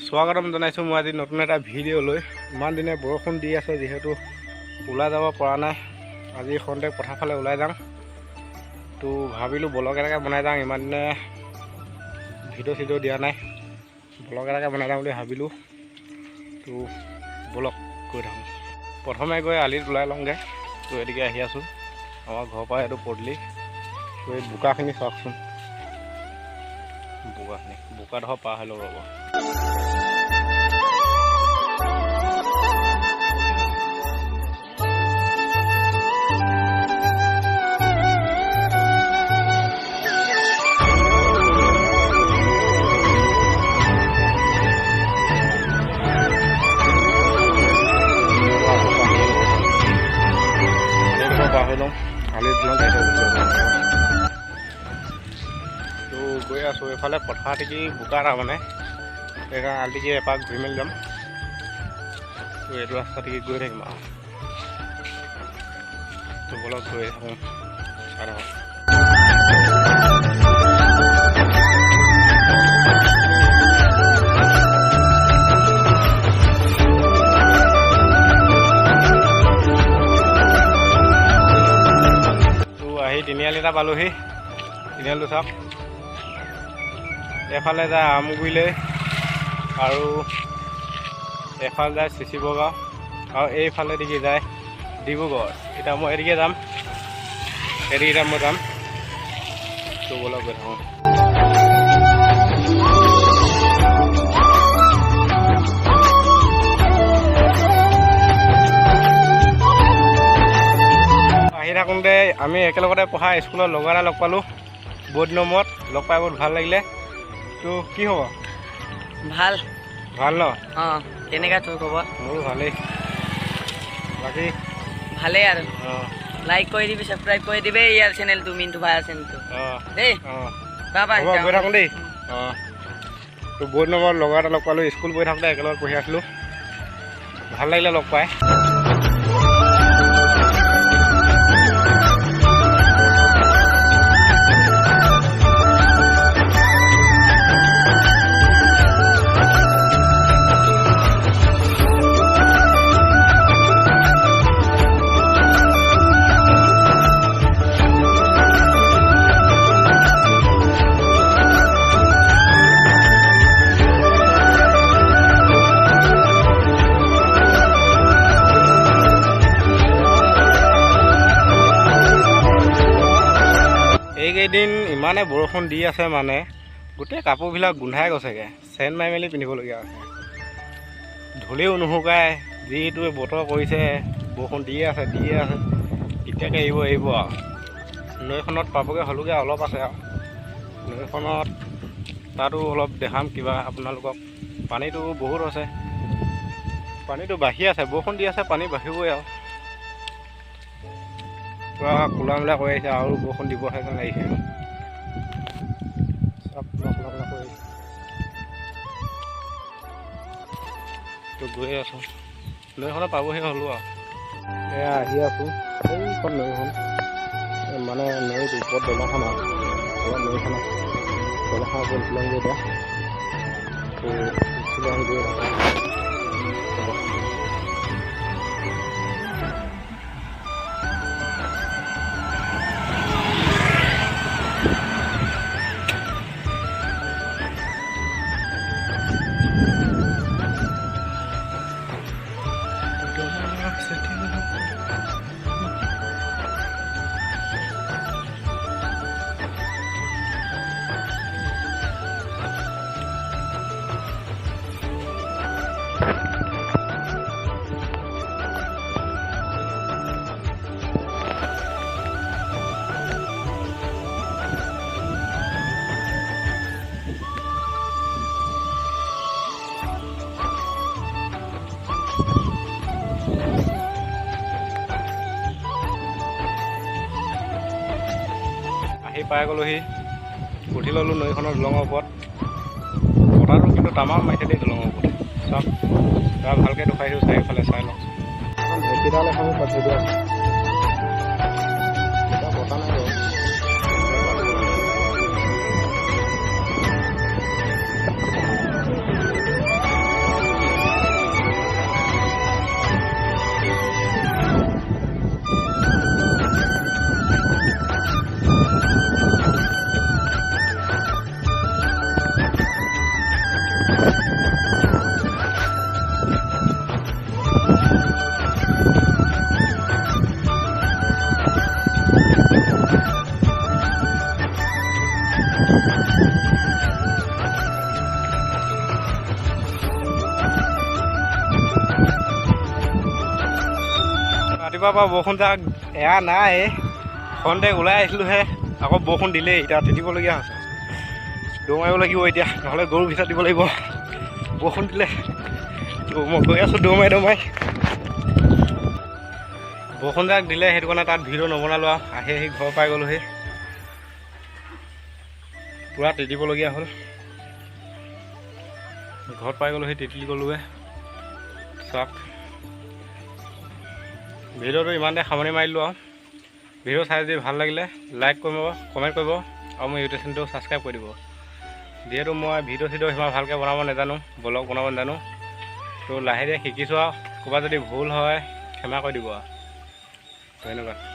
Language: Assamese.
স্বাগতম জনাইছোঁ মই আজি নতুন এটা ভিডিঅ' লৈ। ইমান দিনে বৰষুণ দি আছে, যিহেতু ওলাই যাব পৰা নাই। আজি খন্তেক পথাৰ ফালে ওলাই যাম। তো ভাবিলোঁ ব্লগ এটাকে বনাই যাওঁ, ইমান দিনে ভিডিঅ' চিডিঅ' দিয়া নাই, ব্লগ এটাকে বনাই যাওঁ বুলি ভাবিলোঁ। তো ব্লগ গৈ থাকোঁ। প্ৰথমে গৈ আলিত ওলাই লওঁগৈ। তো এদিকে আহি আছোঁ, আমাৰ ঘৰৰ পৰা এইটো পদূলি। তো এই বোকাখিনি চাওকচোন, বোকাডোখৰ পাৰ হৈ লওঁ ৰ'ব। তো গৈ আছোঁ এইফালে পথাৰ টিকি বোকা তাৰমানে, সেইকাৰণে আলিটিকি এপাক ঘূৰি মেলি যাম। তো এইটো ৰাস্তা টিকি গৈ থাকিম আৰু। তো বলক গৈ থাকোঁ চাই থাকোঁ। তিনিআলি এটা পালোহি। তিনিআলিটো চাওক, এফালে যায় আমগুৰিলৈ আৰু এফালে যায় চিচিবগাঁও আৰু এইফালে দিকে যায় ডিব্ৰুগড়। এতিয়া মই এদিকে যাম, এদিকে মই যাম। তো বলক গৈ থাকোঁ। আহি থাকোঁতে আমি একেলগতে পঢ়া স্কুলৰ লগৰ এটা লগ পালোঁ। বহুত দিনৰ মূৰত লগ পাই বহুত ভাল লাগিলে। তো কি হ'ব? ভাল ভাল ন? অঁ, কেনেকুৱা তোৰ খবৰ? মোৰো ভালেই। বাকী ভালেই আৰু অঁ, লাইক কৰি দিবি, ছাবস্ক্ৰাইব কৰি দিবি ইয়াৰ চেনেলটো, মিণ্টু ভাইৰ চেনেলটো অঁ দেই। অঁ, বাবা হ'ব গৈ থাকোঁ দেই। অঁ, তো বহুত দিনৰ মূৰত লগৰ এটা লগ পালোঁ। স্কুল পঢ়ি থাকোঁতে একেলগত পঢ়ি আছিলোঁ, ভাল লাগিলে লগ পাই। এইকেইদিন ইমানে বৰষুণ দি আছে, মানে গোটেই কাপোৰবিলাক গোন্ধাই গৈছেগৈ। চেন মাৰি মেলি পিন্ধিবলগীয়া আছে, ধূলিও নুশুকায়। যিটো বতৰ কৰিছে, বৰষুণ দিয়ে আছে। কেতিয়াকৈ এৰিব আৰু। নৈখনত পাবগৈ হ'লোগৈ, অলপ আছে আৰু নৈখনত। তাতো অলপ দেখাম কিবা আপোনালোকক। পানীটো বহুত আছে, পানীটো বাঢ়ি আছে। বৰষুণ দি আছে, পানী বাঢ়িবই আৰু। পূৰা কোলা মেলা কৰি আহিছে, আৰু বৰষুণ দিব যেন লাগিছে। চব কোলা কৰি আহিছে। তো গৈ আছোঁ, নৈখনত পাবহি হ'লোঁ আৰু। এয়া আহি আছোঁ এইখন নৈখন, মানে নৈৰ ওপৰত দলংখন আৰু অলপ নৈখন আছে। দলংখন ওপৰত উঠিলংগৈ এতিয়া। তো উঠিলে আহি গৈ পাই গ'লোহি। উঠি ল'লোঁ নৈখনৰ দলঙৰ ওপৰত। বতাহটো কিন্তু তামাম মাৰিছে দেই দলঙৰ ওপৰত। চাওক, তাৰ ভালকৈ দেখুৱাইছোঁ, চাৰিওফালে চাই লওক। ঢেঁকীডাল এখন তাত থৈ দিয়া আছে, বতাহ নাই বাৰু। ৰাতিপুৱাৰ পৰা বৰষুণ যাক এয়া নাই খন্তেক ওলাই আহিছিলোঁহে আকৌ বৰষুণ দিলেই এতিয়া তিতিবলগীয়া হৈছে দৌৰ মাৰিব লাগিব এতিয়া নহ'লে গৰুৰ ভিতৰত দিব লাগিব বৰষুণ দিলে মই গৈ আছোঁ দৌৰ মাৰি বৰষুণ যাক দিলে সেইটো কাৰণে তাত ভিডিঅ' নবনালোঁ আৰু আহি ঘৰ পাই গ'লোহি পূৰা তিতিবলগীয়া হ'ল ঘৰত পাই গ'লোহি তিতি গ'লোৱে চাওক ভিডিঅ'টো ইমানতে সামৰণি মাৰিলোঁ আৰু ভিডিঅ' চাই যদি ভাল লাগিলে লাইক কৰিব কমেণ্ট কৰিব আৰু মোৰ ইউটিউব চেনেলটো ছাবস্ক্ৰাইব কৰি দিব যিহেতু মই ভিডিঅ' সিমান ভালকৈ বনাব নাজানো ব্লগ বনাব নাজানো তো লাহে লাহে শিকিছোঁ আৰু ক'ৰবাত যদি ভুল হয় ক্ষমা কৰি দিব আৰু ধন্যবাদ।